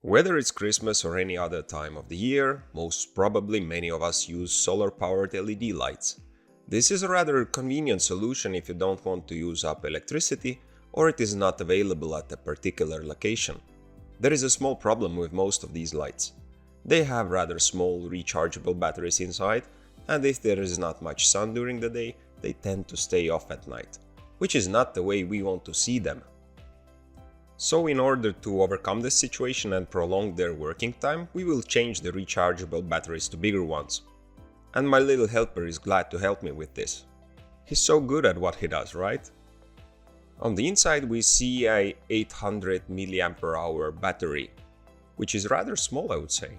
Whether it's Christmas or any other time of the year, most probably many of us use solar-powered LED lights. This is a rather convenient solution if you don't want to use up electricity or it is not available at a particular location. There is a small problem with most of these lights. They have rather small rechargeable batteries inside, and if there is not much sun during the day, they tend to stay off at night, which is not the way we want to see them. So in order to overcome this situation and prolong their working time, we will change the rechargeable batteries to bigger ones. And my little helper is glad to help me with this. He's so good at what he does, right? On the inside we see a 800 mAh battery, which is rather small, I would say.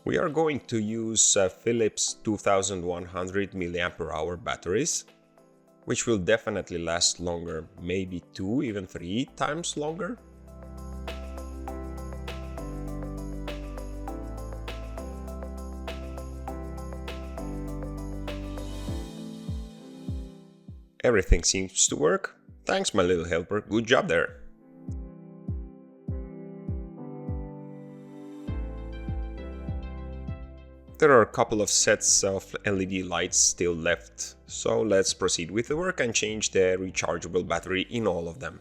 We are going to use Philips 2100 mAh batteries, which will definitely last longer, maybe 2, even 3 times longer. Everything seems to work. Thanks, my little helper. Good job there. There are a couple of sets of LED lights still left, so let's proceed with the work and change the rechargeable battery in all of them.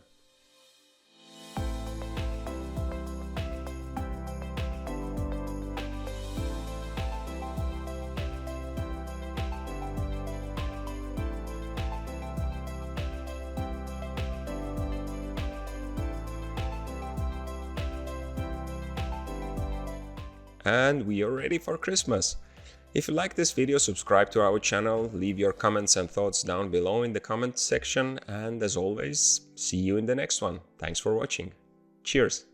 And we are ready for Christmas. If you like this video, subscribe to our channel, leave your comments and thoughts down below in the comment section, and as always, see you in the next one. Thanks for watching. Cheers!